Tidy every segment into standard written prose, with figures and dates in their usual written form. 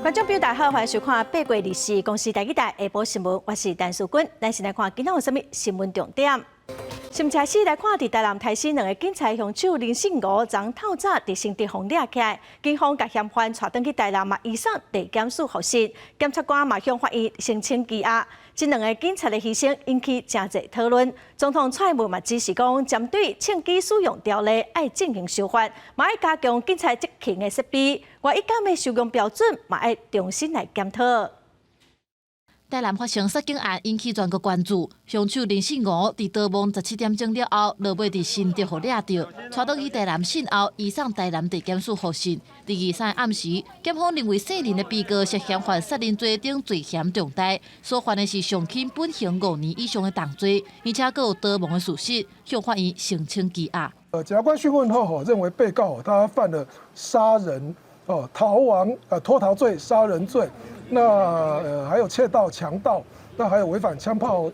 观众朋友大家好，欢迎收看8月24公司台记台下晡新闻，我是陈淑君。咱先来看今天有什么新闻重点。先开始来看，伫台南台西2个警察凶手林信吴，昨透早伫新竹phòng抓起来，警方甲嫌犯带转去台南嘛，移送地检署复审。检察官嘛向法院申请羁押。这2个警察的牺牲引起真侪讨论。总统蔡文嘛指示讲，针对枪击使用条例爱进行修法，嘛爱加强警察执勤的设备，外一监的收容标准嘛爱重新来检讨。台南发生杀警案引起全国关注，凶手林信吴伫逃亡17点钟了后，落尾伫新竹被抓到，带到去台南审后，移送台南地检署复审。第23暗时，检方认为涉案的被告涉嫌犯杀人罪等罪嫌重大，所犯的是上轻本刑5年以上的重罪，而且佫有逃亡的事实，向法院申请羁押。检察官讯问后认为被告他犯了杀人、逃亡、脱逃罪、杀人罪。那还有窃盗、强盗，那还有违反枪炮、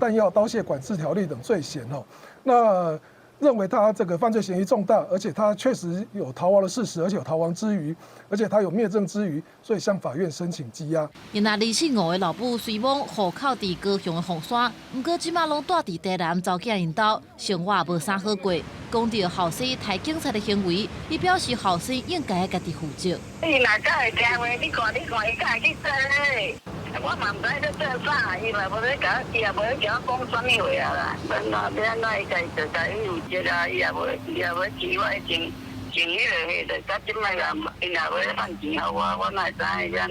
弹药、刀械管制条例等罪嫌哦。那认为他这个犯罪嫌疑重大，而且他确实有逃亡的事实，而且有逃亡之余，而且他有灭证之余，所以向法院申请羁押。因那林信吴的老母虽往户口伫高雄的凤山，不过即马拢住伫台南走囝因兜，生活无啥好过。讲到后生抬警察的行为，伊表示后生应该家己负责。伊若敢会听话，你看，伊敢会去做咧？我嘛唔知你做啥，伊嘛无咧甲，伊也无咧甲我讲啥物话啊啦。本来变哪伊家己就家己负责啊，伊也无支我前迄个迄个，到即摆啦，伊若无咧放钱予我哪会知影安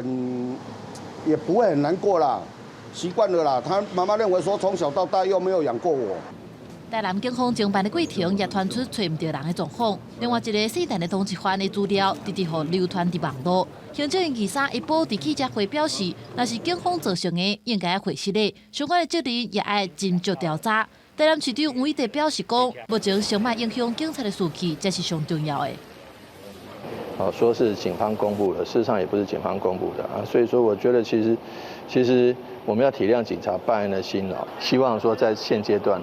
怎？也不会很难过啦，习惯了啦。他妈妈认为说从小到大又没有养过我。台南警方侦办的过程也传出找唔到人的状况。另外一个涉案的通缉犯的资料，直直互流传伫网络。行政院23一报伫记者会表示，若是警方造成的，应该回失的，相关的责任也爱斟酌调查。台南市长吴依德表示讲，目前上卖影响警察的士气，才是上重要的。说是警方公布的，事实上也不是警方公布的啊。所以说，我觉得其实我们要体谅警察办案的辛劳，希望说在现阶段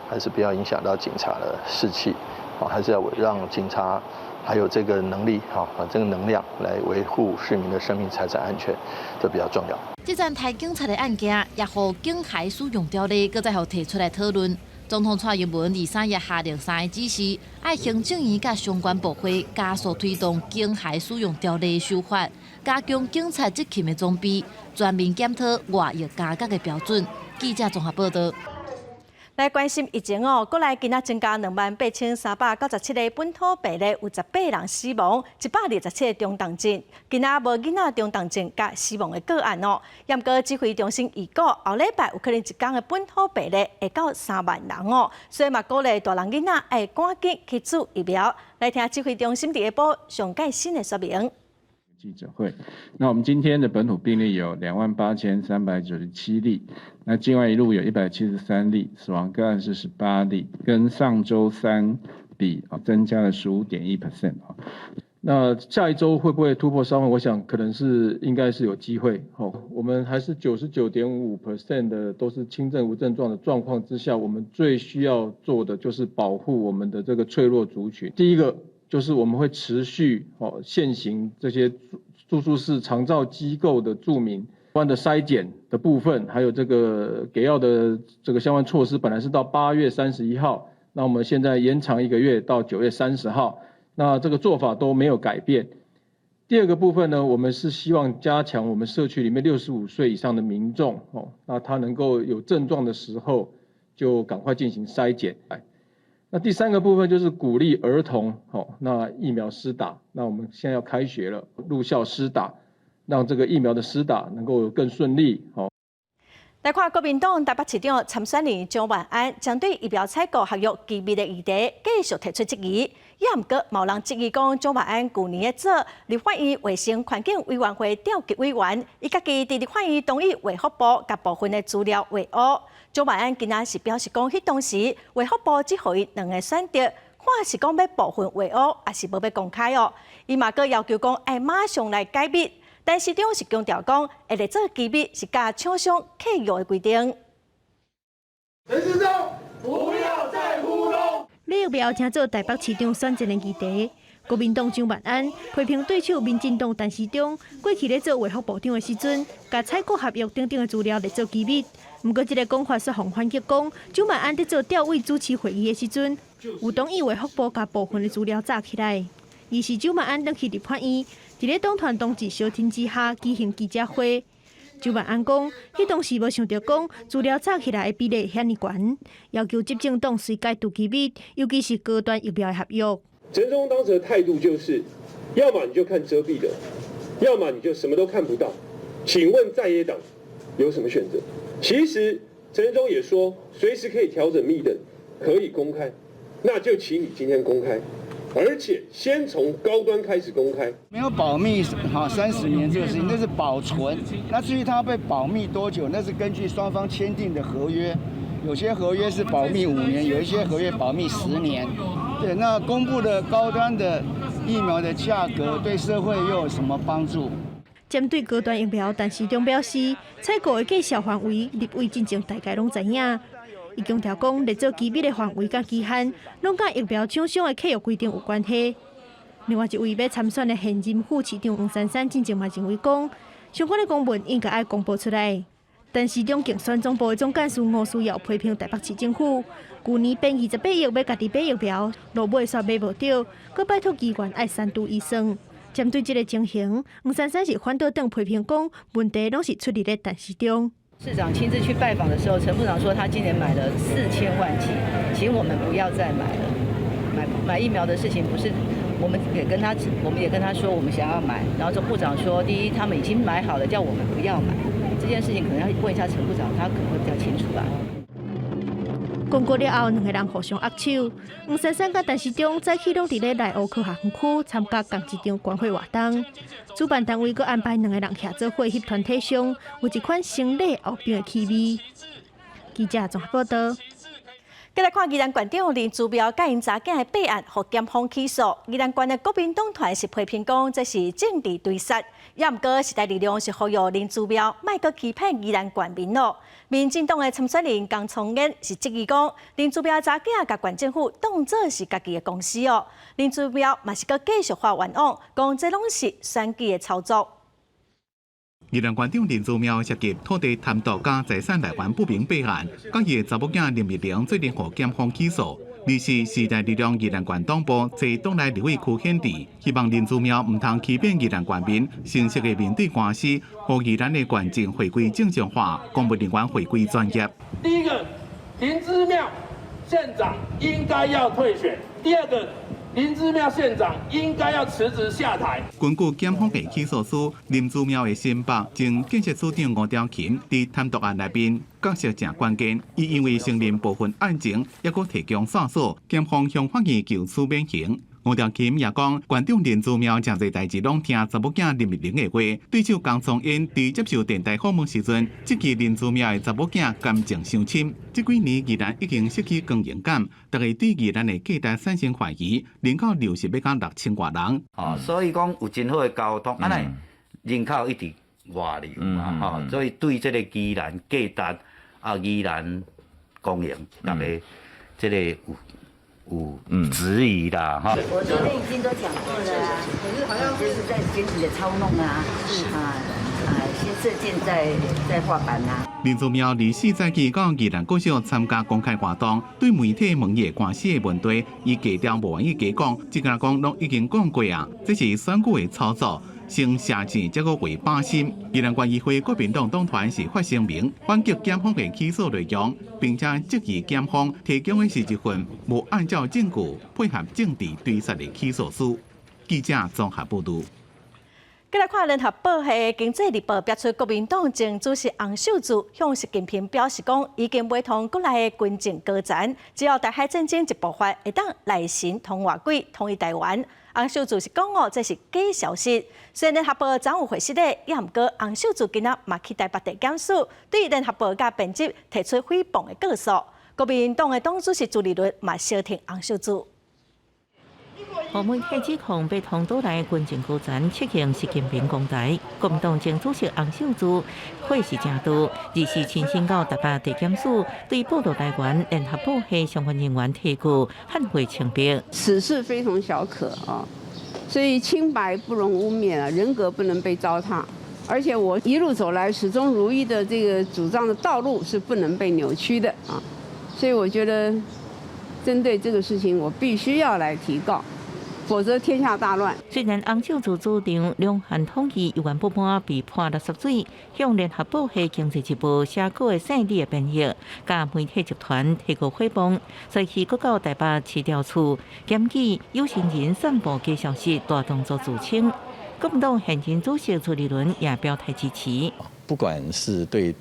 还是不要影响到警察的士气，还是要让警察还有这个能力，这个能量来维护市民的生命财产安全，这比较重要。这件台警察的案件，也互警械使用条例，搁再互提出来讨论。总统蔡英文23日下令3个指示，爱行政院甲相关部会加速推动警械使用条例修法，加强警察执勤的装备，全面检讨外役加格的标准。记者综合报道。来关心疫情过来今仔增加28397个本土病例，有18人死亡，127个中重症。今仔无囡仔中重症甲死亡的个案严格指挥中心预估，后礼拜有可能一天的本土病例会到3万人所以嘛鼓励大人囡仔要赶紧去注疫苗。来听指挥中心伫下晡上盖新的说明。记者会，那我们今天的本土病例有28397例，那境外一路有173例，死亡个案是18例，跟上周3比增加了15.1%那下一周会不会突破3万？我想可能是应该是有机会我们还是99.5% 的都是轻症无症状的状况之下，我们最需要做的就是保护我们的这个脆弱族群。第一个就是我们会持续现行这些住宿式长照机构的住民关的筛检的部分，还有这个给药的这个相关措施，本来是到8月31号，那我们现在延长1个月到9月30号，那这个做法都没有改变。第二个部分呢，我们是希望加强我们社区里面65岁以上的民众那他能够有症状的时候就赶快进行筛检。那第3个部分就是鼓励儿童那疫苗施打，那我们现在要开学了，入校施打，让这个疫苗的施打能够更顺利来看国民党台北市长参选人蒋万安针对疫苗采购合约机密的议题继续提出质疑，也毋过某人质疑讲蒋万安去年做立法院卫生环境委员会调级委员，伊家己伫立法院同意卫福部甲部分的资料外污。蒋万安今仔是表示讲，迄当时卫福部只予伊2个选择，看是讲要部分外污，还是无要公开伊嘛阁要求讲爱马上来解密。但市长是强调讲，会来做机密是甲厂商契约的规定。陈市长，不要再糊弄。你要不要听做台北市长选战的议题？国民党张万安批评对手民进党陈时中过去咧做卫福部长的时阵，甲采购合约等等的资料来做机密。不过，这个讲法说互反击讲，张万安在做调位主持会议的时阵，有同意卫福部甲部分的资料炸起来。于是张万安登去立法院，伫咧党团同志小庭之下举行记者会。张万安讲，迄当时无想到讲资料炸起来的比例遐尼悬，要求执政党随解除机密，尤其是高端疫苗的合约。陈时中当时的态度就是，要么你就看遮蔽的，要么你就什么都看不到。请问在野党有什么选择？其实陈时中也说，随时可以调整密等，可以公开，那就请你今天公开，而且先从高端开始公开。没有保密30年这个事情，那是保存。那至于它被保密多久，那是根据双方签订的合约。有些合约是保密5年，有一些合约保密10年。对，那公布的高端的疫苗的价格对社会又有什么帮助？针对高端疫苗，陈时中表示，采购的计销范围、立委进前大概拢知影。伊强调讲，来做机密的范围甲期限，拢甲疫苗厂商的契约规定有关系。另外一位要参选的现任副市长黄珊珊进前嘛认为讲，相关的公文应该爱公布出来。陈时中竞选总部的总干事吴思瑶批评台北市政府，去年编28亿要家己买疫苗，落尾煞买无到，佮拜托机关爱三度预算。针对这个情形，黄珊珊是反对党批评讲，问题拢是出伫咧陈时中。市长亲自去拜访的时候，陈部长说他今年买了4000万剂，请我们不要再买了。买疫苗的事情不是，我们也跟他说我们想要买，然后这部长说，第一他们已经买好了，叫我们不要买。这件事情可能要问一下陈部长，他可能会比较清楚吧。公告了后，两个人互相握手。黄珊珊甲陈时中早起拢伫咧内湖科学园区参加同一场关会活动。主办单位阁安排两个人合作会翕团体相，有一款生理后病的气味。记者综合报道。再来看宜兰县长林姿妙甲因查囝的弊案，互检方起诉。宜兰县的国民党团是批评讲，这是政治对杀，也毋过时代力量是呼吁林姿妙莫阁欺骗宜兰县民咯。民进党的参选人江聪燕是质疑讲，林姿妙查囝甲县政府当作是家己的公司哦。林姿妙嘛是阁继续发冤枉，讲这拢是选举的操作。宜兰县长林姿妙涉及土地贪渎加财产来源不明弊案，甲伊的查某囝林玉玲最近互检方起诉。二是时代力量宜兰县党部在党内立委区显示，希望林姿妙唔通欺骗宜兰县民，诚实的面对官司，互宜兰的县政回归正常化，公务人员回归专业。第一个，林姿妙县长应该要退选；第二个，林姿妙县长应该要辞职下台。根据检方的起诉书，林姿妙的新北前建设署长吴兆琴在贪渎案内面角色正关键。伊因为承认部分案情，也阁提供线索，检方向法院就此免刑。吴兆琴也讲，县长林姿妙真侪代志拢听查某囝林玉玲的话。对手江聪燕在接受电台访问时阵，质疑林姿妙的查某囝感情伤深。这几年宜兰已经失去公营感，大家对宜兰的价值产生怀疑，人口流失要到6000多人。所以讲有真好的交通，安尼人口一直外流嘛，所以对这个宜兰价值宜兰公营，大家这个有质疑啦哈。我昨天已经都讲过了啊，可是好像就是在检体的操弄啊，新射箭在画板啊。林姿妙24载起到宜兰国小参加公开活动，对媒体问伊官司的问题，伊低调无愿意加讲，只甲讲拢已经讲过啊，这是选举的操作。先下钱，再个为百姓。宜兰县议会国民党党团是发声明，反击检方的起诉内容，并且质疑检方提供的是一份无按照证据配合政治对杀的起诉书。记者综合报道。再来看联合报的经济日报，标出国民党前主席洪秀柱向习近平表示讲，已经陪同国内的军政高层，只要台海战争一爆发，会当来神通外鬼，统一台湾。洪秀柱是讲哦，这是假消息。虽然联合报掌有回息的，也毋过洪秀柱今仔嘛去台北地检署，对联合报甲编辑提出诽谤的告诉。国民党的党主席朱立伦嘛小听洪秀柱。访问黑指控被同岛内军政高层切向习近平公台，国民党前主席洪秀柱会是正多，二是亲身到台北地检署对报道来源联合报系相关人员提出捍卫清白。此事非同小可啊！所以清白不容污蔑啊，人格不能被糟蹋。而且我一路走来始终如一的这个主张的道路是不能被扭曲的啊，所以我觉得针对这个事情，我必须要来提告，否则天下大乱。虽然洪秀柱主张两岸统一有关不满被判60岁，向联合报系经济日报写稿的胜利的编译，甲媒体集团提告诽谤，随即搁到台北市调处检举有心人散布假消息，大动作自清。国民党现任主席朱立伦也表态支持。不管是对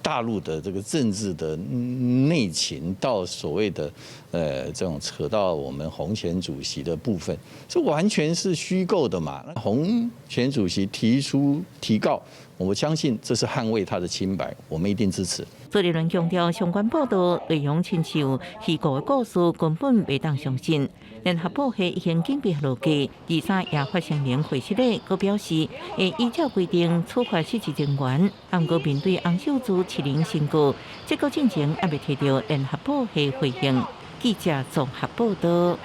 大陆的这个政治的内情，到所谓的这种扯到我们洪前主席的部分，这完全是虚构的嘛。洪前主席提告，我相信这是捍卫他的清白，我们一定支持。朱立伦强调，相关报道内容亲像虚构的故事，根本袂当相信。联合报系已经警备落架，23也发声明回释咧，佮表示会依照规定处罚失职人员。不过面对洪秀柱7人申告，这个进程还未摕到联合报系回应。记者综合报道。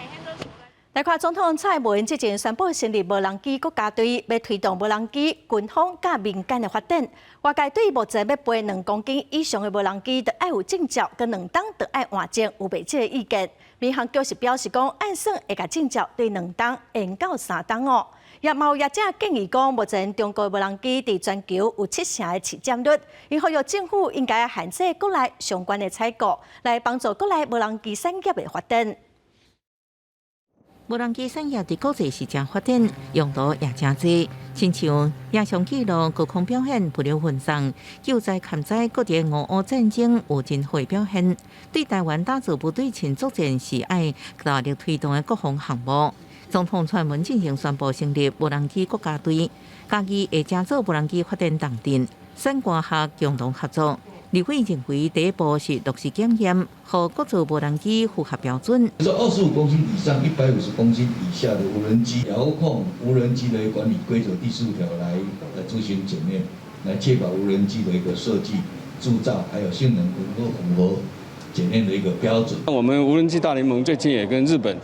来看总统蔡英文之前宣布成立无人机国家队，要推动无人机军方甲民间的发展。外界对目前要飞2公斤以上的无人机，得爱有证照，跟2档得爱换证，有袂这个意见。民航局是表示讲，按算会甲证照对2档延到3档哦。也有业者建议讲，目前中国无人机伫全球有70%的市占率，因呼吁政府应该限制国内相关的采购，来帮助国内无人机产业的发展。无人机产业伫国际市场发展用途也真多，亲像影像记录、高空表现、物流运送、救灾勘灾各地俄乌战争有真好表现。对台湾打造部队群作战是爱大力推动的各项项目。总统蔡英文进行宣布成立无人机国家队，家己会加做无人机发展重点，省官学共同合作。立委认为，第一步是落实检验，让各组无人机符合标准。25公斤以上、150公斤以下的无人机，遥控无人机的管理规则第15条来进行检验，来确保无人机的一个设计、铸造还有性能能够符合检验的一个标准。我们无人机大联盟最近也跟日本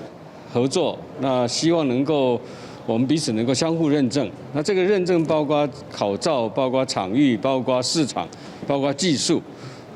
合作，那希望能够我们彼此能够相互认证。那这个认证包括考照、包括场域、包括市场、包括技术。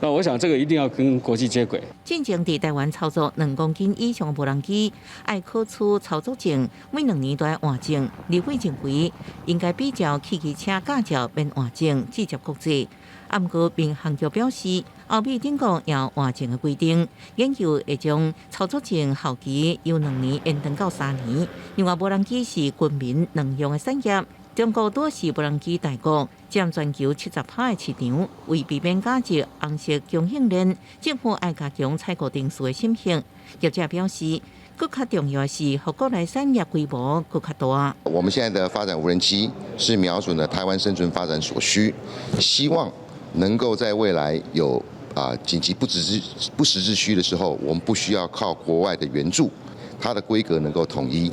那我想这个一定要跟国际接轨。进前伫台湾操作2公斤以上无人机，爱考取操作证，每2年都要换证。立委认为应该比照汽机车驾照免换证，直接国际。不过民航局表示，后面顶个要换证的规定，研究会将操作证效期由2年延长到3年。另外，无人机是军民两用的产业。中国多是无人机大国，占全球70%的市场。为避免假借红色供应链，政府爱加强采购定数的审核。业者表示，更加重要的是，让国内产业规模更加大。我们现在的发展无人机是瞄准了台湾生存发展所需，希望能够在未来有紧急不时之需的时候，我们不需要靠国外的援助，它的规格能够统一。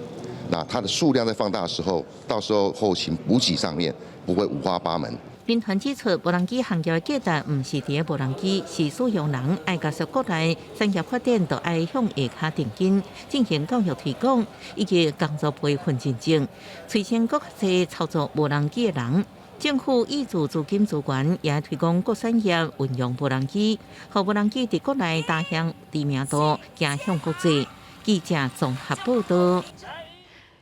那它的数量在放大的时候，到时候后勤补给上面不会五花八门。兵团指出，无人机行业的价值不是伫个无人机，是使用人爱加速国内产业发展，就爱向下骹定金进行教育推广，以及工作培训进程，催生更多操作无人机的人。政府挹注资金资源，也推广各产业运用无人机，让无人机伫国内打响知名度，走向国际。记者综合报道。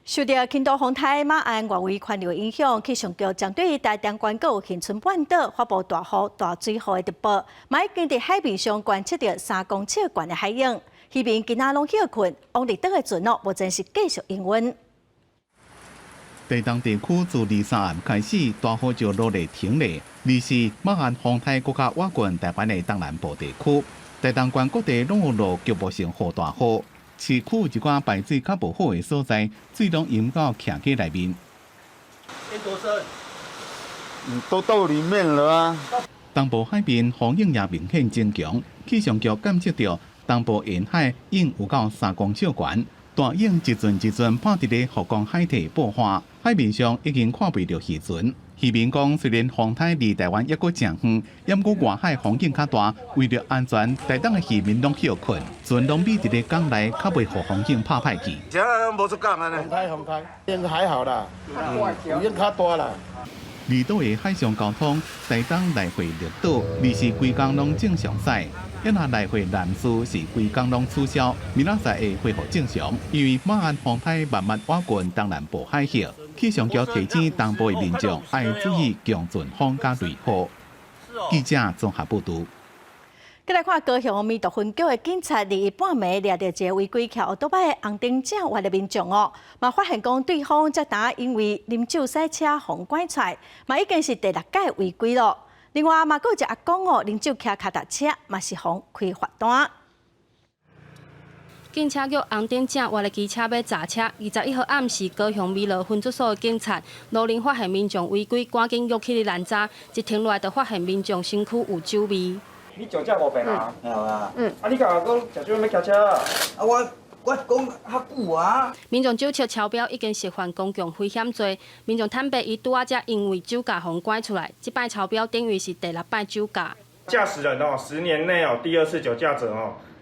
受到轻度风台马鞍外围环流影响，气象局将对台东关岛恒春半岛发布大雨、大水后的特报，已经伫海面上观测到3公尺悬的海涌。渔民今仔拢休困，往日倒的船目前是继续营运。台东地区自23暗开始，大雨就落嚟停嚟。24马鞍风台国家瓦群台湾的东南部地区，台东县各地拢有落局部性雨大雨。市区一寡排水较无好的所在，水拢淹到徛起内面。淹多深？都到里面了啊！东部海面风涌也明显增强，气象局监测到东部沿海涌有到3公尺悬，大涌一阵一阵拍伫咧福冈海堤爆发，海面上已经看袂到渔船。渔民讲，虽然风台离台湾抑阁真远，抑过外海风险较大，为了安全，台东的渔民拢休困，船拢比伫咧港内较袂互风险拍歹去。现在无出港啊呢？风台，应该还好啦，风险较大啦。离岛的海上交通，台东来回绿岛，二是规工拢正常驶。一若来回南苏是规工拢取消，明仔载会恢复正常。因为马鞍风台慢慢挖近东南部海峡，气象局提醒东部的民众要注意强阵风加雷雨。记者综合报道。再来看高雄弥陀分局的警察伫半暝掠到一个违规骑奥多摆的红灯正外的民众嘛发现讲对方只打因为啉酒赛车互拐出来，已经是第6届违规咯。另外，还有一个阿公啉酒骑脚踏车，嘛是互开罚单。警察局红灯正外的机车要砸车，21号暗时，高雄弥陀分局所的警察路临发现民众违规，赶紧约起拦查，一停落来就发现民众身躯有酒味。你酒驾无病啊？有啊。啊，你甲我讲食酒要骑车？啊，我讲较久啊。民众酒测超标已经涉犯公共危险罪。民众坦白，伊拄仔才因为酒驾互拐出来，这摆超标等于是第6摆酒驾。驾驶人10年内第2次酒驾者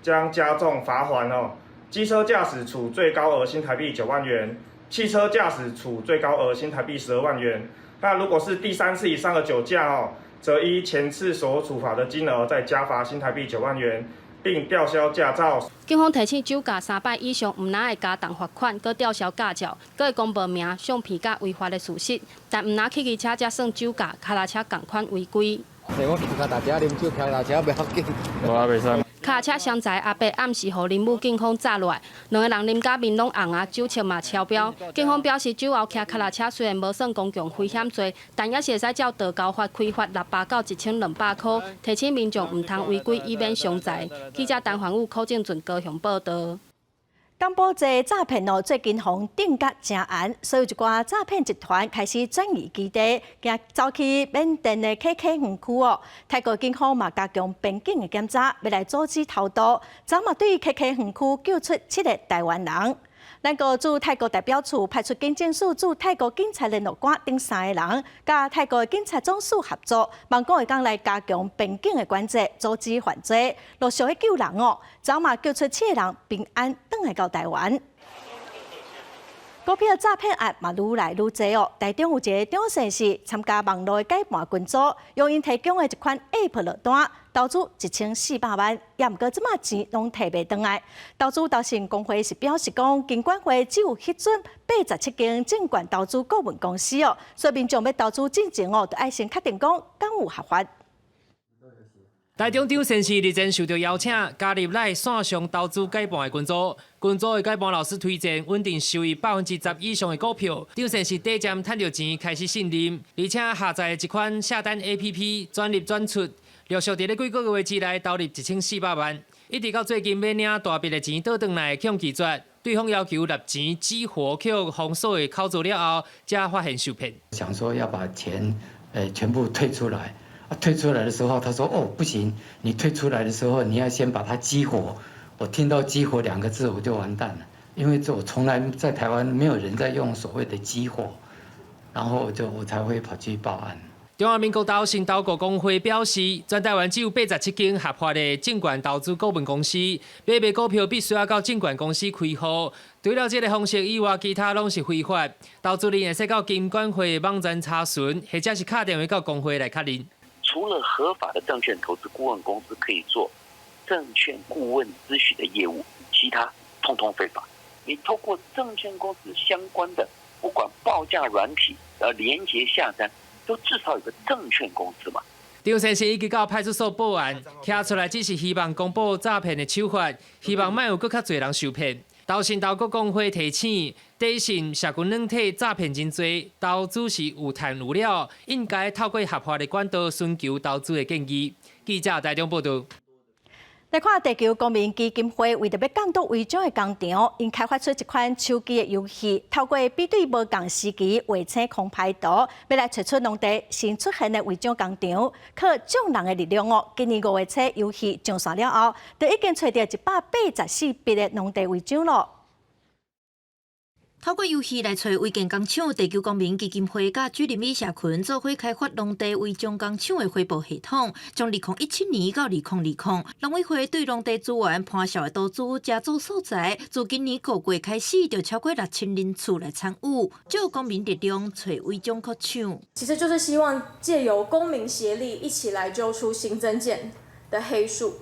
将加重罚锾机车驾驶处最高额新台币9万元，汽车驾驶处最高额新台币12万元。那如果是第3次以上的酒驾则依前次所处罚的金额再加罚新台币9万元，并吊销驾照。警方提醒酒驾3摆以上，唔拿会加重罚款，搁吊销驾照，搁会公报名、相片甲违法的事实，但唔拿汽机车才算酒驾，脚踏车共款违规。我脚踏车啉酒，脚踏车袂要紧。无啊，袂使。脚车相载阿伯暗时互林武警方抓落来，2个人啉甲面拢红啊，酒测嘛超标。警方表示，酒后骑脚踏车虽然无算公共危险罪，但也是会使照道交法开罚600到1200块，提醒民众唔通违规，以免伤财。记者陈焕武、柯正俊高雄报道。港埔这诈骗最近互定价真严，所以一寡诈骗集团开始转移基地，行走去缅甸的 KK 园区泰国警方嘛加强边境的检查，要来阻止偷渡。昨嘛对 KK 园区救出7个台湾人。咱个驻泰国代表处派出警政署驻泰国警察联络官等3个人，甲泰国警察总署合作，望讲会讲来加强边境的管制，阻止犯罪，陆续去救人昨嘛救出7个人平安返来到台湾。股票诈骗案嘛愈来愈多台中有一个张先生参加网络的解盘群组，用因提供的一款 App 落单，投资1400万，也毋过即马钱拢摕袂回来。投资投信公会是表示讲，金管会只有核准87间证券投资顾问公司所以民众要投资之前就爱先确定讲敢有合法。台中张先生日前受到邀请，加入来线上投资解盘的群组。群组的解盘老师推荐稳定收益10%以上的股票。张先生第一站赚到钱，开始信任，而且下载一款下单 APP， 转入转出，陆续在几个月之内投入1400万，一直到最近要领大笔的钱倒转来向拒绝。对方要求立钱激活，去封锁的口座了后，才发现受骗。想说要把钱全部退出来。退出来的时候，他说：“哦，不行，你退出来的时候，你要先把它激活。”我听到“激活”2个字，我就完蛋了，因为我从来在台湾没有人在用所谓的激活，然后我才会跑去报案。中华民国投信投顾公会表示，全台湾只有87间合法的证券投资顾问公司，买卖股票必须要到证券公司开户。除了这个方式以外，其他拢是非法。投资人会使到金管会网站查询，或者是打电话到公会来确认。除了合法的证券投资顾问公司可以做证券顾问咨询的业务，其他通通非法。你透过证券公司相关的，不管报价软体、连结下单，都至少有个证券公司嘛。张先生已经到派出所报案，徛出来只是希望公布诈骗的手法，希望莫有更较侪人受骗。投信投顾公会提醒，短信、社群软体诈骗真多，投资是有赚有了，应该透过合法的管道寻求投资的建议。记者台中报道。来看地球公民基金会为着要监督违章的工厂，因开发出一款手机的游戏，透过比对无同时期卫星空拍图，要来找出农地新出现的违章工厂。靠众人的力量今年5月初游戏上线了后，就已经找到184笔的农地违章了。透过游戏来找违建工厂，地球公民基金会甲居林里社群做伙开发农地违章工厂的回报系统，从2017年到2020，农委会对农地资源盘销的投资加做所在，自今年5月开始，就超过6000人次来参与，就有公民力量找违章扩厂。其实就是希望借由公民协力，一起来揪出行政件的黑数。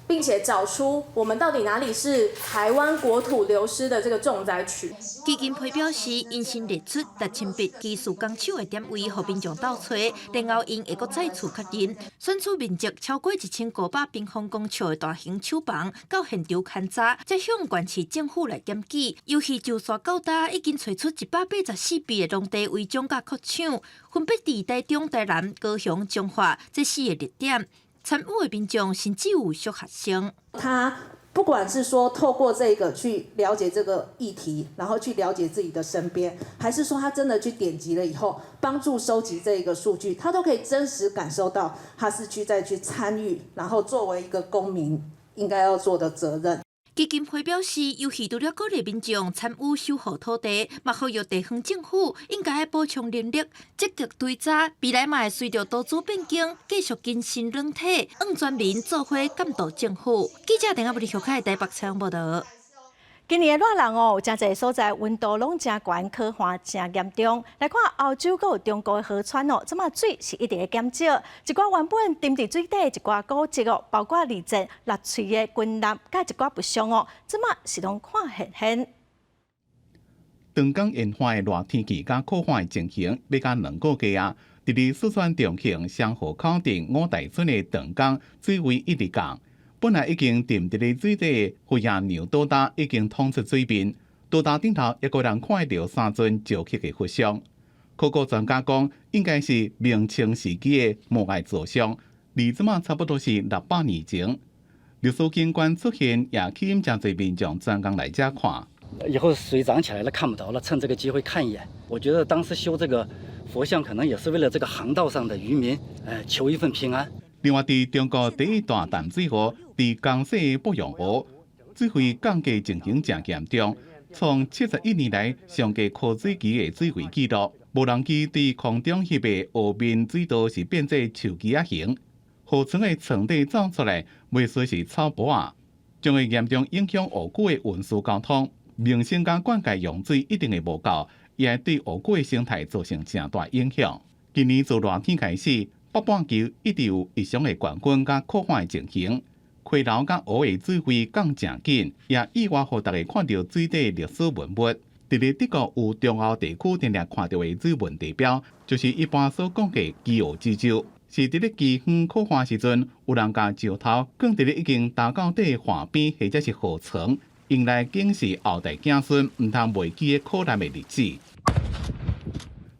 并且找出我们到底哪里是台湾国土流失的这个重灾区。基金会表示，因先列出6000笔技术工厂的点位，互民众斗找，然后因会阁再次确认，选出面积超过1500平方公尺的大型厂房，到现场勘查，再向县市政府来检举。游戏就线到达，已经找出184笔的农地违章甲扩厂，分别伫台中、台南、高雄、彰化这4个热点。参与的民众甚至有小学生，他不管是说透过这个去了解这个议题，然后去了解自己的身边，还是说他真的去点击了以后，帮助收集这个数据，他都可以真实感受到他是再去参与，然后作为一个公民应该要做的责任。基金会表示，游戏除了鼓励民众参与守护土地，嘛呼吁地方政府应该补充人力，积极追查，未来嘛会随着投资变更，继续更新软体，让全民做伙监督政府。记者陈阿不离小凯台北采访报道。今年的热人有真侪所在温度拢真悬，可汗真严重。来看欧洲佮中国的河川即马水是一直在减少，一寡原本沉伫水底一寡古迹包括二战落水的军舰，甲一寡不详即马是拢看现现。长江沿海的热天气甲酷旱的情形，要甲2个月啊！伫四川重庆湘河口镇五大村的长江水位一直降。本来已经沉伫咧水底的灰岩牛多达已经冲出水面，多达顶头也个人看到3尊石刻的佛像。考古专家讲，应该是明清时期的摩崖造像，离即马差不多是600年前。历史景观出现，也吸引真侪民众专工来遮看。以后水涨起来了看不着了，趁这个机会看一眼。我觉得当时修这个佛像，可能也是为了这个航道上的渔民，求一份平安。另外，伫中国第一大淡水河，伫江西鄱阳湖，水位降低情形真严重，从71年来上低枯水期的水位记录。无人机伫空中翕的湖面水道是变做树枝仔形，河床的床底走出来，袂说是草坡啊，将会严重影响湖区的运输交通。明星甲灌溉用水一定会无够，也会对湖区的生态造成真大影响。今年自热天开始，北半球一直有异常的悬滚甲酷旱的情形，溪流甲湖的水位降真紧，也意外互大家看到水底历史文物。伫咧德国有中欧地区常常看到的水文地标，就是一般所讲的基澳之洲，是伫咧基远酷旱时阵，有人甲石头放伫咧已经打到底的河边或者是河床，用来警示后代子孙毋通忘记的苦难的日子。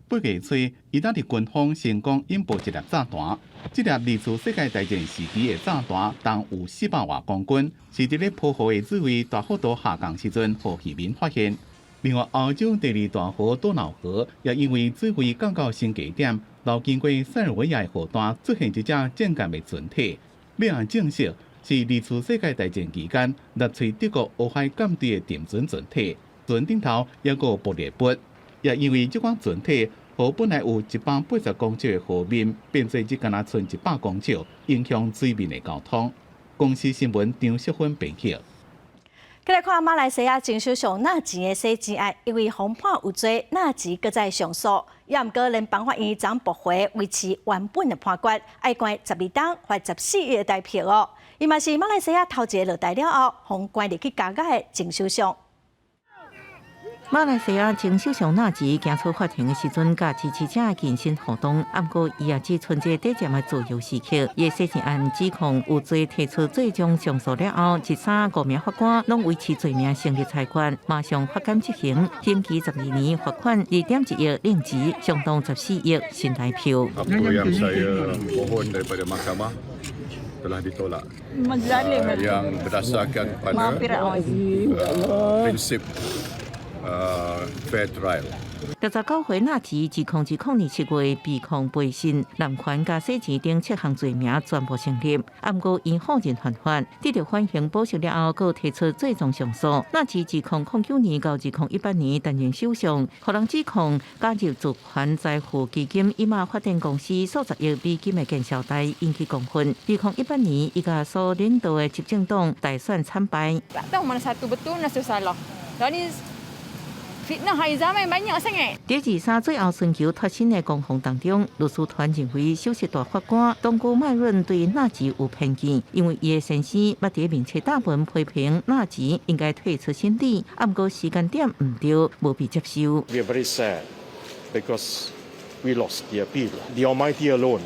8月初，意大利军方成功引爆一粒炸弹。这粒历次世界大战时期的炸弹，重有400多公斤，是伫咧浦河的水位大幅度下降时阵，互渔民发现。另外，欧洲第2大河多瑙河也因为水位降到新低点，流经过塞尔维亚的河段出现一只渐渐的船体，令人证实是历次世界大战期间纳粹德国乌海舰队的沉船船体，船顶头也有爆裂物，也因为这款船体。河本来有180公尺的河面，变做只敢若剩100公尺，影响水面的交通。公司新闻张淑芬编辑。再来看马来西亚征收上纳钱的洗钱案，因为风判有罪，纳钱搁再上诉，也毋过联邦法院昨驳回维持原本的判决，爱关12档罚14亿的代票哦。伊嘛是马来西亚头一个落台了后，互关入去加价的征收上。马来西亚前首相纳吉行出法庭的时阵，甲支持者近身互动，不过伊也只存在短暂的自由时刻。伊洗钱案指控有罪提出最终上诉了后，5名法官拢维持罪名成立裁决，马上发监执行，刑期12年，罚款2.1亿令吉，相当14亿新台票。Apa yang saya mohon daripada mahkamah telah ditolak. Yang berdasarkan pada prinsip fair trial. 69岁纳吉自2010年7月被控背信、滥权、加洗钱等7项罪名全部成立。不过因后人犯法，得到缓刑保释了后，佫提出最终上诉。纳吉自2009年到2018年担任首相，可能指控加入主权财富基金伊玛发展公司数十亿美金的建销贷，引起公愤。2018年，伊甲所领导的执政党大选惨败。Tahu mana satu betul, mana satu salah. Dan fitnah hari zaman banyak sangat。在23最后寻求脱身的公控当中，律师团认为首席大法官东姑麦润对纳吉有偏见，因为伊的先生捌在面册大文批评纳吉应该退出审理，不过时间点唔对，无被接受。We are very sad because we lost the appeal. The Almighty alone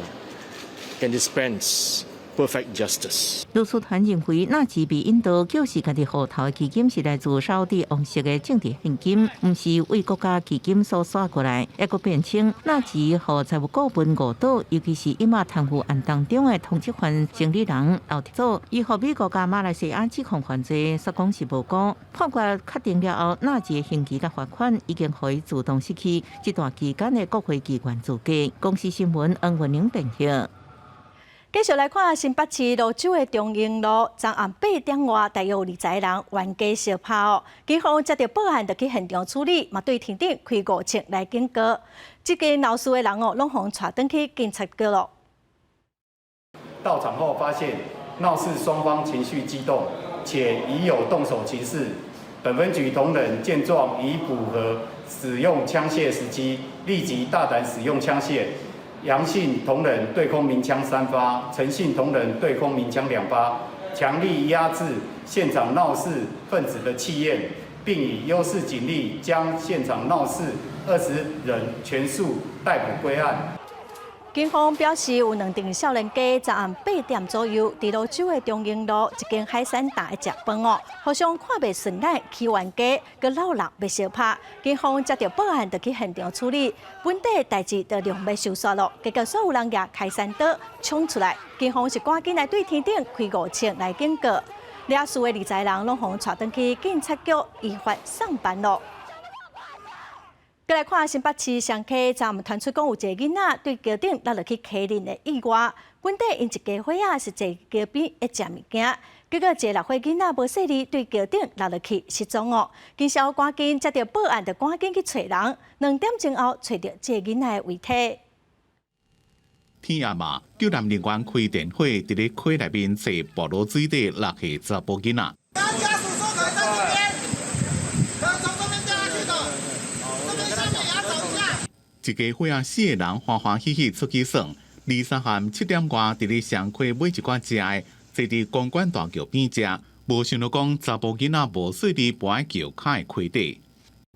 can dispense perfect justice。律师团认为，纳吉被引导救市家己户头的基金是来自沙特王室的政治现金，不是为国家基金所刷过来。也个辩称，纳吉和财务顾问误导，尤其是伊玛贪腐案当中的通缉犯经理人刘铁祖，伊和美国加马来西亚指控犯罪，说讲是无辜。判决确定了后，纳吉的刑期甲罚款已经可以自动失去这段期间的国会机关资格。公司新闻黄文玲编辑。继续来看新北市蘆洲的中英路，昨暗8点外，大约有20个人冤家相拍。警方接到报案，就去现场处理，嘛对天顶开5枪来警告。这个闹事的人拢互带转去警察局了。到场后发现闹事双方情绪激动，且已有动手情势。本分局同仁见状，已符合使用枪械时机，立即大胆使用枪械。杨姓同仁对空鸣枪3发，陈姓同仁对空鸣枪2发，强力压制现场闹事分子的气焰，并以优势警力将现场闹事20人全数逮捕归案。警方表示，有2名少年家昨暗8点左右，伫蘆洲的中英路一间海产店食饭哦，互相看袂顺眼，起冤家，佮闹人要相拍。警方接到报案，就去现场处理，本地代志就量要收煞咯。结果所有人也开山刀冲出来，警方是赶紧来对天顶开5枪来警告。惹事的20个人拢互带转去警察局依法上班咯。再来看新北市上溪，昨传出讲有一个囡仔对桥顶落落去溪里的意外。本地因一家伙仔是坐桥边一食物件，结果一个6岁囡仔无细力对桥顶落落去失踪哦。警消赶紧接到报案，就赶紧去找人。2点钟后找到这个囡仔的遗体。天暗嘛，救援人员开电火，伫咧溪内面找暴露水底落去查甫囡仔。一家伙仔4个人欢欢喜喜出去耍，2、3下7点外，伫咧上溪买一寡食的，坐伫公馆大桥边食，无想到讲查甫囡仔无细力跋在桥骹的溪底。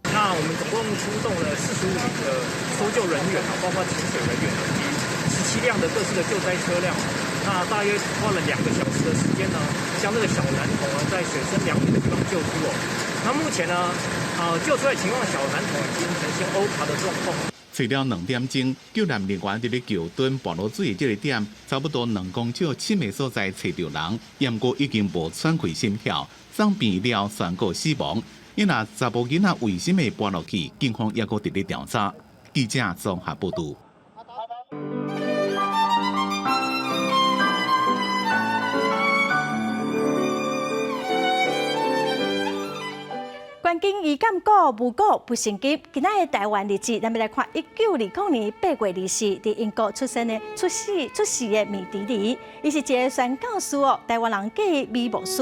那我们总共出动了45名的搜救人员包括潜水人员以及17辆的各式的救灾车辆。那大约花了2个小时的时间呢，将这个小男童在水深2米的地方救出哦。那目前呢，救出来情况，小男童已经呈现欧爬的状况。找了2点钟，救援人员伫咧桥墩暴露水的这个点，差不多2公尺深的所在找到人，不过已经无喘气心跳，送病了宣告死亡。因那查甫囡仔为什么搬落去？警方也搁伫咧调查。记者综合报道。关键医感股无股不升级。今仔的台湾日子，咱们来看1929年8月24日，伫英国出世的米迪尼，伊是一个宣教师哦，台湾人叫米牧师。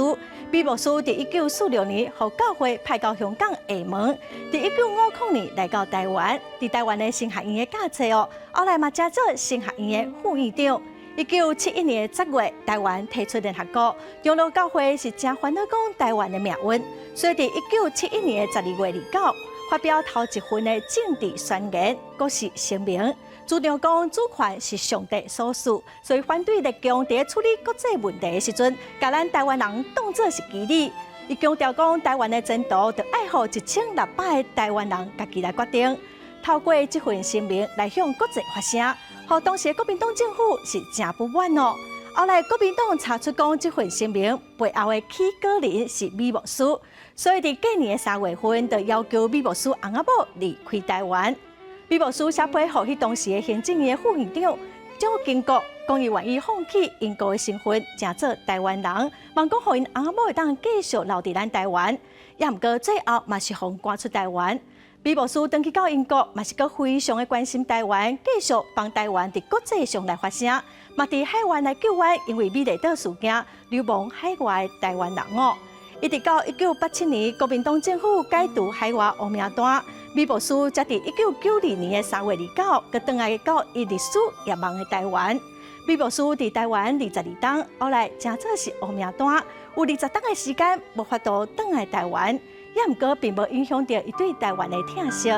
米牧师伫1946年，互教会派到香港厦门，伫1950年来到台湾，伫台湾的神学院的教册哦，后来嘛加做神学院的副院长。1971年10月，台湾提出联合国，长老教会是正烦恼讲台湾的命运，所以伫1971年12月29发表头一份的政治宣言，国是声明，主张讲主权是上帝所属，所以反对立强在处理国际问题的时阵，甲咱台湾人当作是基理。伊强调讲台湾的前途，就爱互1600个台湾人家己来决定。透过这份声明来向国际发声。和当时的国民党政府是真不满哦。后来国民党查出讲这份声明背后的起稿人是米牧师，所以伫隔年的3月份，就要求米牧师翁仔某离开台湾。美博士也配合去当时的行政院副院长蒋经国，讲伊愿意放弃英国的身份，成做台湾人，望讲互因阿某会当继续留伫咱台湾。也毋过最后嘛是互赶出台湾。美博士登去到英国，嘛是个非常的关心台湾，继续帮台湾伫国际上来发声，嘛伫海外来救援，因为美丽岛事件流亡海外的台湾人哦。一直到1987年，国民党政府解除海外黑名单，美博士才伫1992年3月29日，佮倒来到伊历史也忘的台湾。美博士伫台湾22天，后来真做是黑名单，有20天的时间无法度倒来台湾，也毋过并无影响到伊对台湾的疼惜。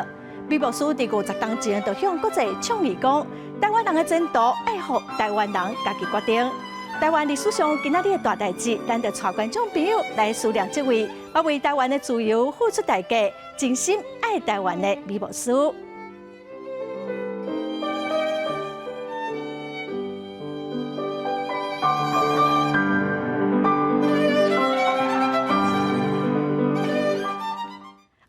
美博士伫50天前就向国际倡议讲，台湾人的前途爱互台湾人家己决定。台湾历史上今仔日的大代志，咱就带观众朋友来思念这位要为台湾的自由付出代价、真心爱台湾的美博士。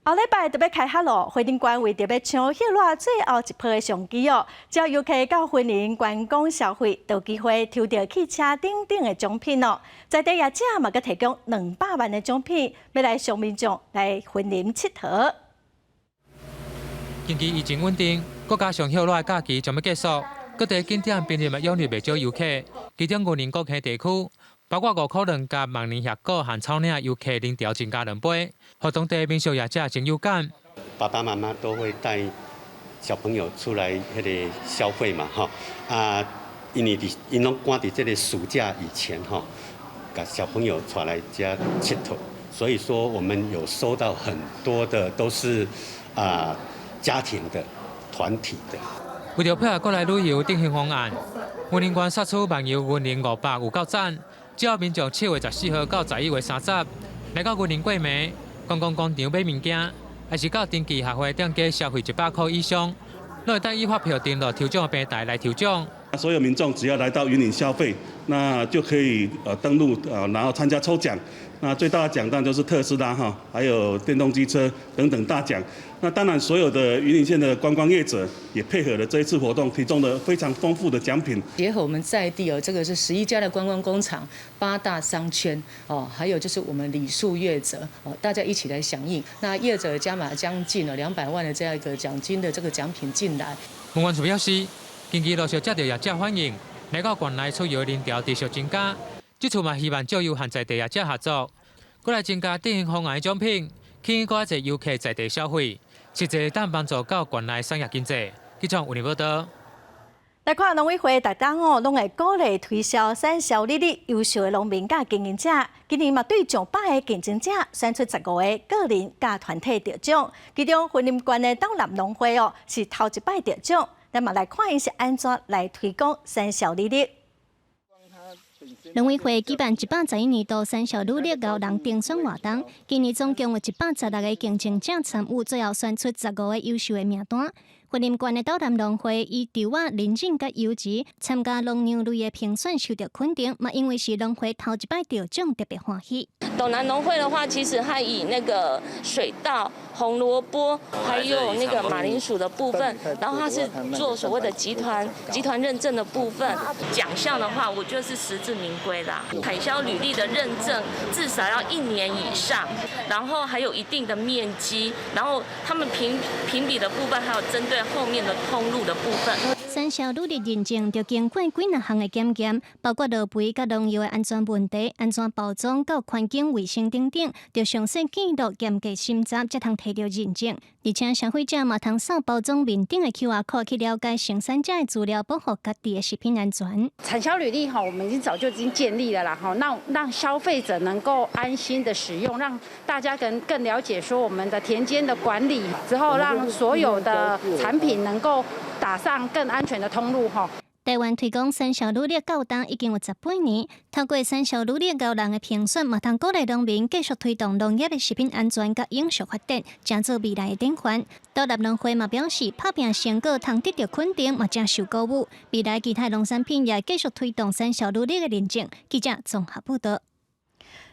后礼拜特别开学咯，婚礼馆为特别抢迄落最后一批的相机哦，只要游客到婚礼观光消费，都有机会抽到汽车等等的奖品哦。在地业者嘛，佮提供200万的奖品，要来向民众来婚礼佚佗。经济疫情稳定，国家上热闹的假期将要结束，各地景点并日涌入不少游客，其中云林国乡地区。包括5可能甲万年峡谷和草岭游客人潮增加2倍，和当地民俗业者真有感。爸爸妈妈都会带小朋友出来迄个消费嘛，因为因拢赶伫这个暑假以前甲小朋友带来家佚佗，所以说我们有收到很多的都是家庭的、团体的。为着配合国内旅游振兴方案，云林县杀出漫游云林500有够赞。只要民众7月14号到11月30日来到云林过暝，观光广场买物件，还是到登记协会店家消费100块以上，都会当依发票登录抽奖平台来抽奖。所有民众只要来到云林消费，那就可以登录然后参加抽奖。那最大的奖当然就是特斯拉还有电动机车等等大奖。那当然，所有的云林县的观光业者也配合了这一次活动，提供了非常丰富的奖品。结合我们在地这个是11家的观光工厂、8大商圈还有就是我们礼数业者大家一起来响应。那业者加码将近200万的这样一个奖金的这个奖品进来。文管处表示，近期陆续接到业者反映，来到县内出游人潮持续增加。这次嘛，希望借由和在地业者合作，过来增加振兴方案的奖品，吸引更多游客在地消费，实际当帮助到县内产业经济。记者为你报道。来看农委会逐档拢会鼓励推销产销履历优秀的农民甲经营者。今年嘛对上100个竞争者选出15个个人甲团体得奖，其中云林县的东南农会是头一摆得奖。咱嘛来看伊是安怎来推广产销履历。农委会举办111年度产销履历高人评选活动，今年总共有116个竞争者参与，最后选出15个优秀的名单。云林县的东南农会以稻仔、林种甲油脂参加农粮类的评选，受到肯定，嘛因为是农会头一摆得奖，特别欢喜。东南农会的话，其实它以那个水稻、红萝卜，还有那个马铃薯的部分，然后它是做所谓的集团认证的部分。奖项的话，我觉得是实至名归啦。产销履历的认证至少要1年以上，然后还有一定的面积，然后他们评比的部分还有针对后面的通路的部分。产销履历认证要经过几项的检验，包括落肥甲农药的安全问题、安全包装到环境卫生等等，要详细记录、严格审查，才通摕到认证。而且消费者嘛通扫包装面顶的 QR code 去了解生产者的资料，保护家己的食品安全。产销履历我们早就已经建立了啦，让消费者能够安心的使用，让大家更了解说我们的田间的管理之后，让所有的产品能够打上更安全的通路台湾推广产销履历高档已经有10几年，透过产销履历高人的评选，嘛通鼓励农民继续推动农业的食品安全甲永续发展，成做未来的典范。东南农会嘛表示，拍拼成果通得到肯定，嘛正受鼓舞。未来其他农产品也继续推动产销履历的认证。记者综合报道。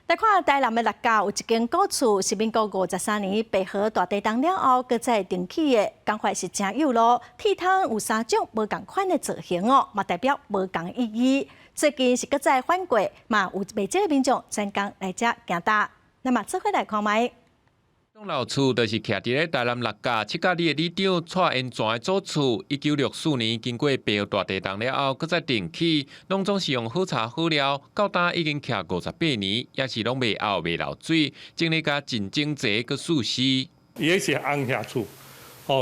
来看台南的六甲有一间古厝，是民国53年白河大地震了后，搁再重起的，感觉是真有路。铁窗有3种无同款的造型哦，嘛代表无同的意义。最近是搁再翻过，嘛有未少民众专工来遮行搭。那么做伙来看卖。 栋老厝就是徛伫咧台南六甲七甲里的里长蔡英全的祖厝。1964年经过白河大地震了后，搁再重起，拢总是用好柴好料，到今已经徛58年，也是拢未凹未漏水，整理甲真整齐搁舒适。伊是红瓦厝，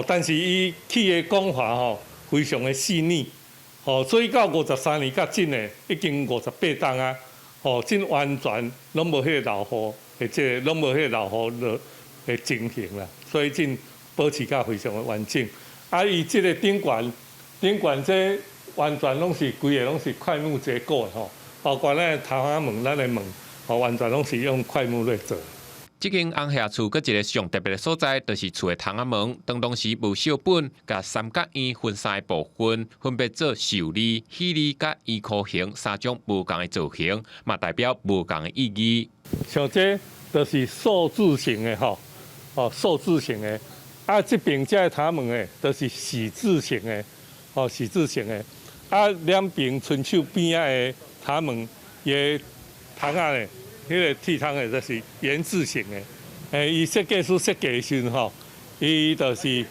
但是伊起的工法非常的细腻，所以到53年甲真的已经58档啊，真完全拢无迄个老化，或者拢无迄个老化的情形啦，所以真保持甲非常的完整。啊，伊即个顶管这完全拢是规个拢是块木结构的包括咱头仔门、咱的门，完全拢是用块木来做。 这间红瓦厝搁一个上特别的所在，就是厝的窗仔门，当时无小本，甲三角圆分3个部分，分别做寿梨、喜梨甲圆箍形3种无同的造型，嘛代表无同的意义。像这就是数字型的数字型的，啊，这边这个窗门的，就是喜字型的，喜字型的，啊，两边伸手边仔的窗门也窗仔呢。 迄个铁窗的就是圆字形的，伊设计师设计的时候，伊就是一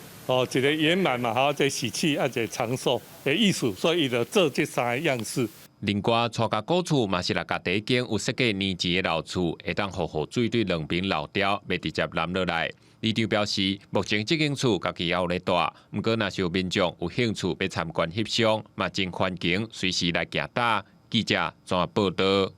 个圆满嘛，一个喜气，一个长寿的意思，所以伊就做这3个样式。另外，蔡家古厝嘛是六甲第一间有设计年级的老厝，会当好水对两边漏掉，袂直接淋落来。里长表示，目前这间厝家己也有咧住，毋过若是有民众有兴趣要参观翕相，嘛真欢迎随时来行搭。记者怎报道？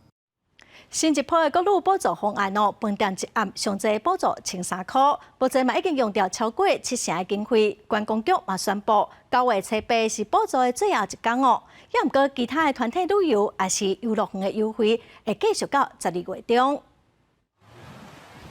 新一波的各路补助方案哦，饭店一暗上济补助13块，补助嘛已经用掉超过70%的经费。观光局嘛宣布9月初8是补助的最后一天哦。也毋过其他的团体旅游也是游乐园的优惠会继续到12月中。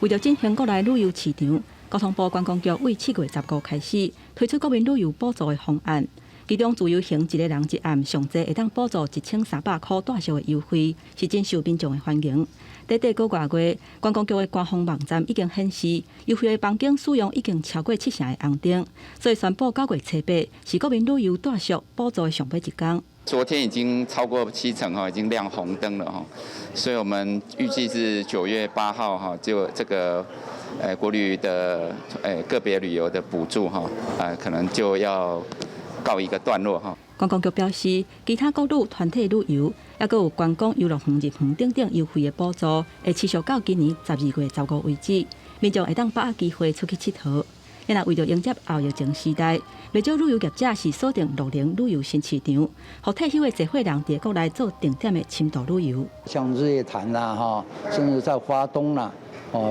为着振兴国内旅游市场，交通部观光局为7月15开始推出国民旅游补助的方案。 其中自由行一个人一暗上济会当补助1300块大小的优惠，是真受民众的欢迎。短短个月，观光局的官方网站已经显示，优惠的房间使用已经超过70%的红灯，所以宣布9月初8是国民旅游大俗补助的上尾一天。昨天已经超过70%已经亮红灯了所以我们预计是9月8号就这个国旅的个别旅游的补助可能就要。 告一个段落观光局表示，其他各旅团体旅游，也有观光游乐园、日园等等优惠的补助，会持续到今年12月15为止。民众会当把握机会出去佚佗。然后为了迎接后疫情时代，不少旅游业者是锁定乐龄旅游新市场，和退休的社会人伫国内做定点的深度旅游。像日月潭啦甚至在花东啦。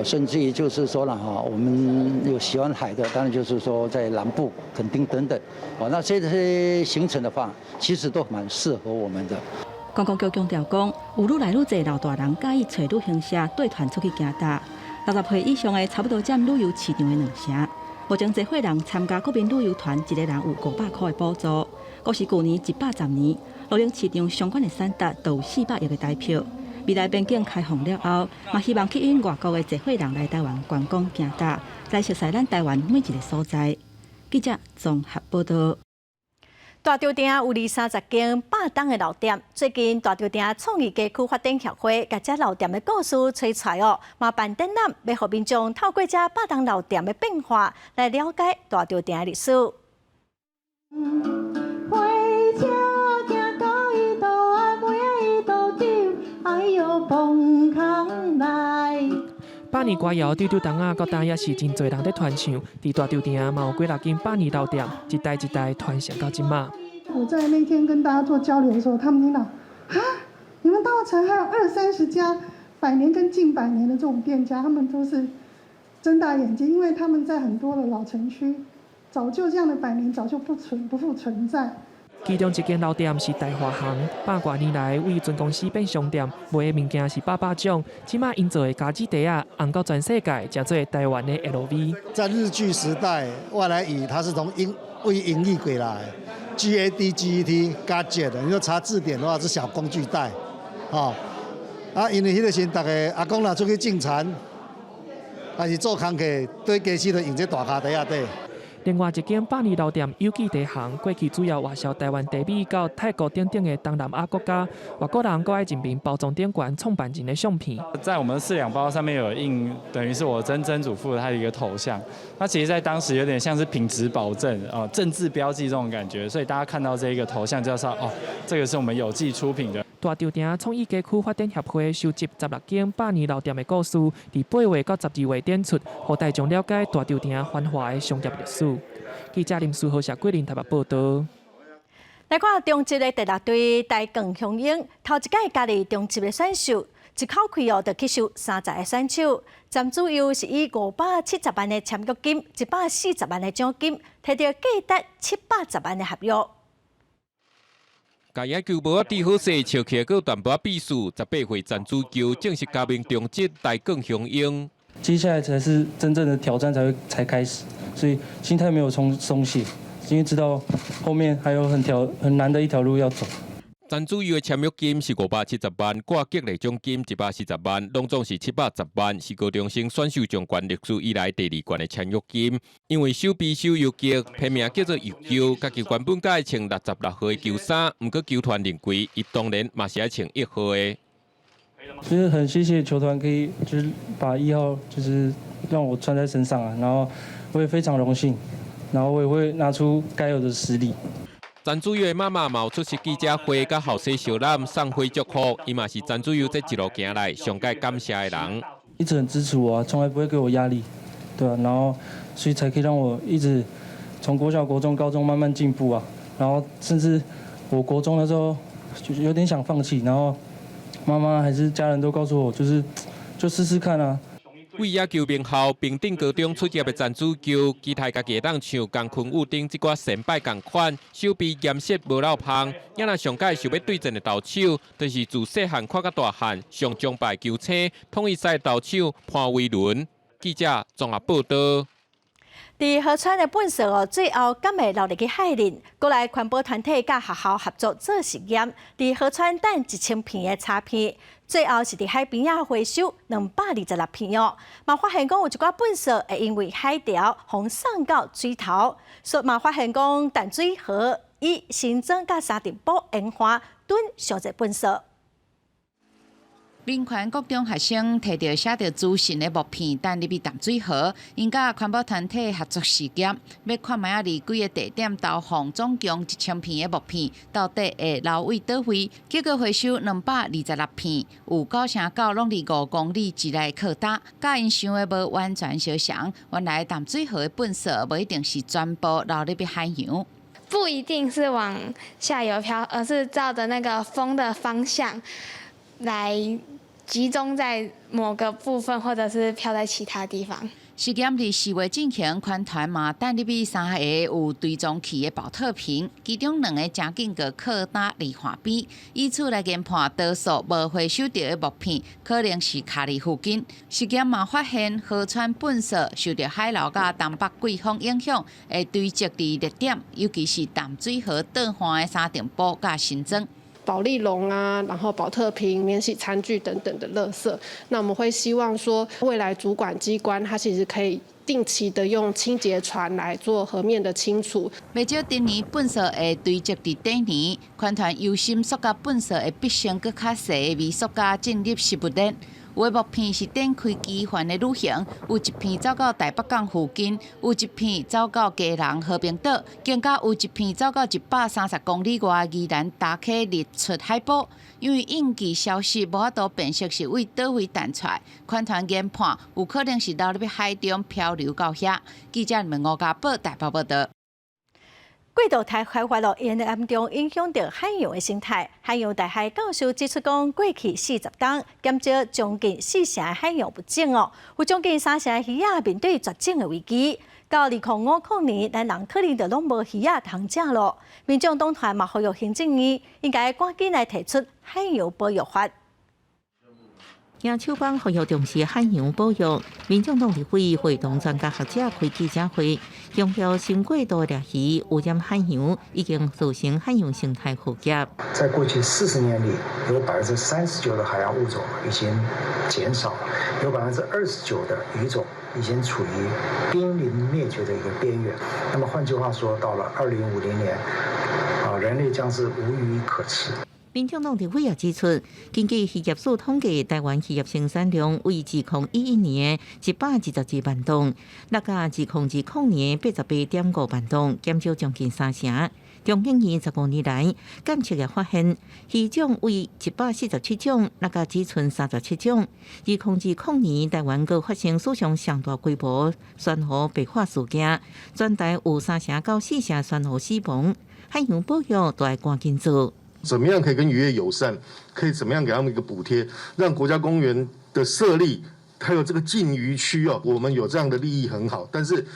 甚至于就是说了我们有喜欢海的，当然就是说在南部、垦丁等等，那这些行程的话，其实都蛮适合我们的。观光局强调讲，有愈来愈侪老大人介意找旅行社带团出去行搭，60岁以上的差不多占旅游市场的2成。目前侪会人参加国民旅游团，一个人有500块的补助，国是去年110年，乐龄市场相关的产值都有400亿的台票。 未来边境开放了后，嘛希望吸引外国的侪会人来台湾观光行搭，来熟悉咱台湾每一个所在。记者综合报道。大稻埕有20-30间霸档的老店，最近大稻埕创意街区发展协会甲这老店的故事吹出来哦，嘛办展览，要互民众透过这霸档老店的变化来了解大稻埕的历史。百年歌谣丢丢当啊，到今也是真侪人在传唱。伫大稻埕嘛有几6间百年老店，一代一代传承到今嘛。我在那天跟大家做交流的时候，他们听到啊，你们稻埕还有20-30家100年跟近100年的这种店家，他们都是睁大眼睛，因为他们在很多的老城区，早就这样的100年早就不复存在。 其中一间老店是大华行，100多年来为准公司变商店，卖的物件是800种。即马因做的家具袋啊，红到全世界，叫做台湾的 LV。在日据时代，外来语它是从为音译过来 ，GAD、GET、gadget 的。你说查字典的话是小工具袋，啊，因为迄个时大家阿公若出去种田，还是做工课，对家己就用这大卡袋底。另外一间百年老店有记地行，过去主要外销台湾茶米到泰国等等的东南亚国家，外国人搁爱进边包装店馆创办人的相片。在我们4两包上面有印，等于是我曾祖父他的一个头像。那其实，在当时有点像是品质保证政治标记这种感觉，所以大家看到这一个头像，就要知道这个是我们有记出品的。大稻埕创意街区发展协会收集16间百年老店的故事，伫8月到12月展出，让大众了解大稻埕繁华的商业历史。记者林书豪、谢桂林台北报道。来看中职的第6队台更雄鹰，头一届加入中职的选手，一口气就去收30个选手。詹主优是以570万的签约金、140万的奖金，摕到价值710万的合约。甲野球无法治好势，笑起来个淡薄比数。18岁詹主球正式加盟中职台更雄鹰。接下来才是真正的挑战才开始，所以心态没有松懈，因为知道后面还有很难的一条路要走。詹主优的签约金是570万，挂激励奖金140万，拢总是710万，是高中生选手将冠历史以来第2冠的签约金。因为手臂手游击，批名叫做游球，家己原本该穿66号的球衫，不过球团认为，伊当然嘛是爱穿1号的。就是很谢谢球团可以就是把1号就是让我穿在身上啊，然后我也非常荣幸，然后我也会拿出该有的实力。詹主优的妈妈冒出席记者会，甲后生小揽送花祝福，伊嘛是詹主优这一路行来上该感谢的人。一直很支持我啊，从来不会给我压力，对啊，然后所以才可以让我一直从国小、国中、高中慢慢进步啊，然后甚至我国中的时候就有点想放弃，然后妈妈还是家人都告诉我，就试试看啊。为野球名校平顶高中出业的詹主球，期待家己当像江坤武顶这挂神拜同款，手臂严实无漏胖。也若上届想要对阵的投手，就是自细汉看到大汉，上将败球星统一赛投手潘威伦。记者综合报道。伫河川的本色最后敢会留入去海里？过来环保团体甲学校合作做实验，伫河川等1000片的插片，最后是伫海边仔回收226片哦。嘛发现讲有一寡本色会因为海潮风送到水头，所以嘛发现讲淡水河以新庄甲沙尘暴烟花等上侪本色。民权国中学生摕到写着资讯的木片，等入去淡水河，因甲环保团体合作实验，要看卖离几个地点投放总共1000片的木片，到底会流位倒位？结果回收226片，有9成9拢伫5公里之内靠打，甲因想的无完全相像。原来淡水河的本色无一定是全部流入去海洋。不一定是往下游漂，而是照着那个风的方向来集中在某个部分，或者是飘在其他地方。实验伫4月进行，全团嘛等入去3个有追踪器的保特瓶，其中2个正经个靠打离岸边，以此来研判多数无回收到的木片，可能是卡伫附近。实验嘛发现，河川本色受到海流甲东北季风影响，会堆积伫热点，尤其是淡水河倒岸的沙尘暴甲新庄。保丽龙啊，然后保特瓶、免洗餐具等等的垃圾，那我们会希望说，未来主管机关它其实可以定期的用清洁船来做河面的清除。袂少今年本色会堆积伫底年，全团忧心塑胶本色会比上更较细的微塑胶进入食物链。有的木片是展开机环的旅行，有一片走到台北港附近，有一片走到基隆和平岛，更加有一片走到130公里外宜兰打起日出海埔。因为印记消失，无法度辨识是为倒位弹出来，全团研判有可能是流入去海中漂流到遐。记者们吴家宝台北报道。季度台开发了严重影响到海洋的生态。海洋大海教授指出，讲过去40天减少将近4成的海洋物种哦，有将近3成的鱼仔面对绝种的危机。到2005年，咱人可能就拢无鱼仔通食咯。民众党团嘛呼吁行政院应该赶紧来提出海洋保育法。行手帮呼吁重视海洋保育。民众党立会会同专家学者开记者会，强调新过度掠鱼污染海洋，已经造成海洋生态浩劫。在过去40年里，有39%的海洋物种已经减少，有29%的鱼种已经处于濒临灭绝的一个边缘。那么换句话说，到了2050年，人类将是无鱼可吃。民众党立委也指出，根据渔业署统计，台湾渔业生产量为2011年122万吨，那个2020年88.5万吨，减少将近3成。中兴25年来，监测也发现，鱼种为147种，那个只剩37种。2020年，台湾阁发生史上上大规模珊瑚白化事件，全台有3成到4成珊瑚死亡。海洋保育都要赶紧做。怎么样可以跟渔业友善？可以怎么样给他们一个补贴，让国家公园的设立还有这个禁渔区我们有这样的利益很好，但是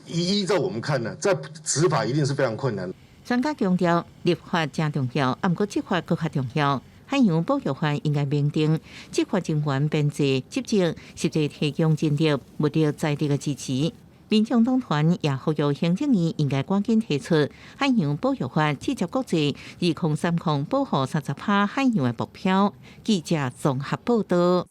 依照我们看呢，在执法一定是非常困难的。专家强调，立法真重要，不过执法更加重要。海洋保育法应该明定，执法人员编制、职责实际提供人力、物力、财力的支持。民众党团也呼吁行政院应该赶紧提出海洋保育法，直接国际2030保护30%海洋的目标。记者综合报道。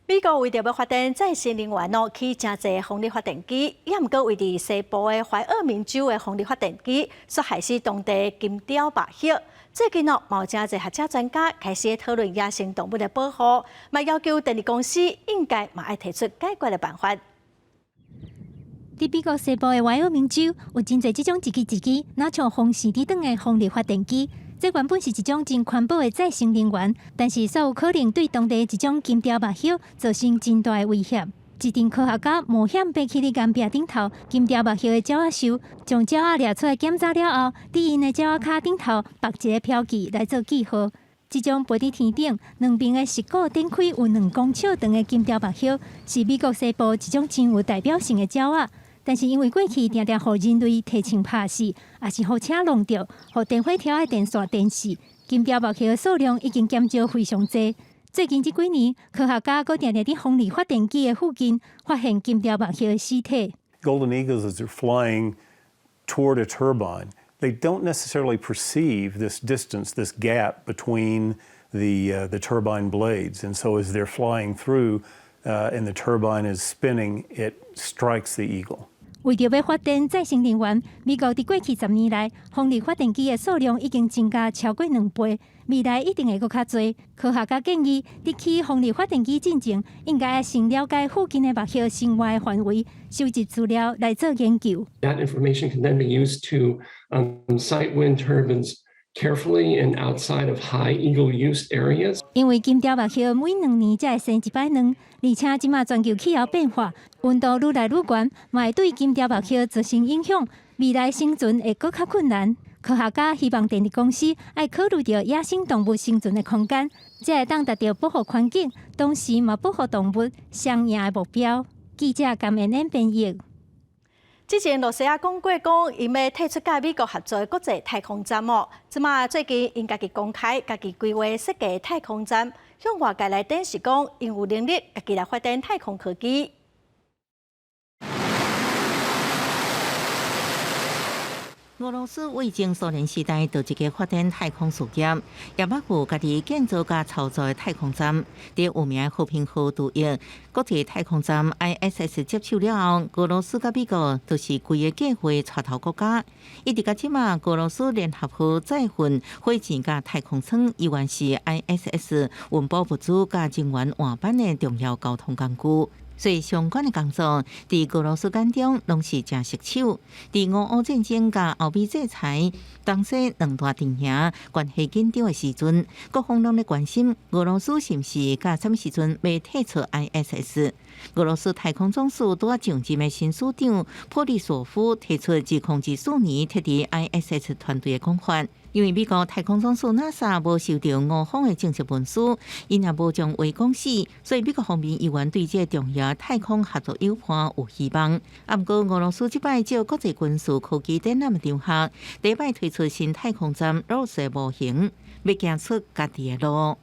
美国为着要发展再生能源起真侪风力发电机，也毋过为伫西部的怀俄明州的风力发电机，所害死当地金雕白蜥。最近有真侪学者专家开始讨论野生动物的保护，嘛要求电力公司应该嘛要提出解决的办法。伫美国西部的怀俄明州，有真侪这种一支若像风扇伫转的风力发电机。这原本是一种真环保的再生能源，但是煞有可能对当地一种金雕白蜥造成真大的威胁。一群科学家冒险爬起伫岩壁顶头金雕白蜥的鸟仔树，将鸟仔掠出来检查了后，伫因的鸟仔骹顶头绑一个标记来做记号。这种飞伫天顶、两边的舌骨展开有2公尺长的金雕白蜥，是美国西部一种真有代表性的鸟仔。但是因为过去常常互人类提枪拍死，也是互车弄着，互电火条的电线电死，金雕白蜥的数量已经减少非常多。最近这几年，科学家佫常常伫风力发电机的附近发现金雕白蜥的尸体。Golden eagles, as they're flying toward a turbine, they don't necessarily perceive this distance, this gap between the turbine blades, and so as they're flying through, and the turbine is spinning, it strikes the eagle. 为着要发展再生能源，美国伫过去10年来，风力发电机的数量已经增加超过2倍，未来一定会更较多。科学家建议，伫起风力发电机进前，应该要先了解附近的白蜥生活的范围，收集资料来做研究。That information can then be used to site wind turbines carefully and outside of high eagle use areas. 因为金雕白蜥每2年才会生一摆卵，而且即马全球气候变化，温度愈来愈悬，嘛会对金雕白蜥造成影响，未来生存会更较困难。科学家希望电力公司要考虑到野生动物生存的空间，才会当达到保护环境，同时嘛保护动物双赢的目标。记者甘恩恩编译。之前罗西亚讲过，因要退出甲美国合作的国际太空站即马最近因家己公开家己规划设计太空站，向外界来展示讲，因有能力家己来发展太空科技。俄罗斯为前苏联时代就一个发展太空事业，也包括家己建造甲操作的太空站。伫有名和平号2亿国际太空站 ISS 接手了后，俄罗斯甲美国就是规个计划带头国家。一直到即马，俄罗斯联合号载运火箭甲太空舱依然是 ISS 运补物资甲人员换班的重要交通工具。所以相关的工作，伫俄罗斯眼中拢是真棘手。伫俄乌战争甲欧美制裁、东西2大阵营关系紧张的时阵，各方拢咧关心俄罗斯是毋是甲什么时阵要退出 ISS。俄罗斯太空总署拄啊上任的新署长普利索夫提出2014年撤离 ISS 团队的讲法。因为美国太空总署 NASA 无收到俄方的正式文书，因也无将话讲死，所以美国方面依然对这重要太空合作友伴有希望。不过，俄罗斯这摆照国际军事科技展览的场合，第一摆推出新太空站 ROS 的模型，要行出家己的路。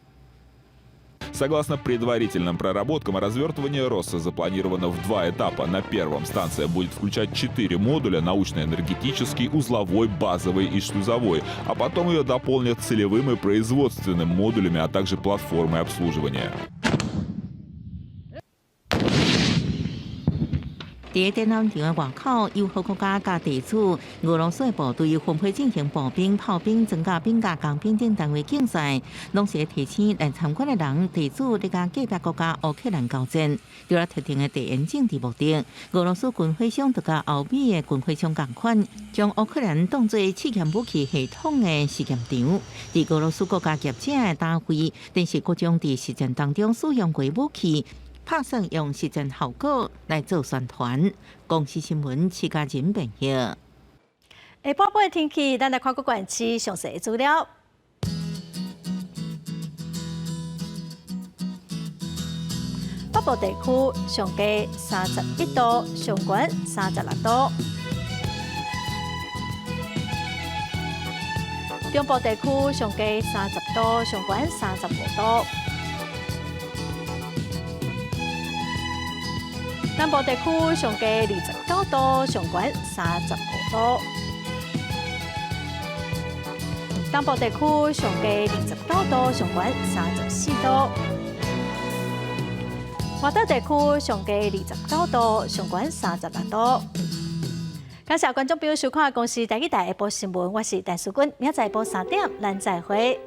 Согласно предварительным проработкам, развертывание РОСа запланировано в 2 этапа. На первом станция будет включать 4 модуля: научно-энергетический, узловой, базовый и шлюзовой. А потом ее дополнят целевым и производственным модулями, а также платформой обслуживания. 伫展览场的外口，友好国家甲地主、俄罗斯的部队分配进行步兵、炮兵、装甲兵、甲工兵等单位竞赛，拢是提醒来参观的人，地主咧甲隔壁国家乌克兰交战，有了特定的地缘政治目的。俄罗斯军火商就甲欧美的军火商共款，将乌克兰当作试验武器系统的试验场。伫俄罗斯国家业者的单位，但是各种伫实战当中使用过武器。 拍算用实战效果来做宣传。公司新闻徐家仁编译。下晡的天气，咱来看各县市详细资料。北部地区上低31度，上悬36度；中部地区上低30度，上悬35度。 南部地区上低29度，上悬35度；东部地区上低29度，上悬34度；华岛地区上低29度，上悬36度。感谢观众朋友收看《公视第一台下晡新闻》，我是陈淑君，明仔载下晡3点，咱再会。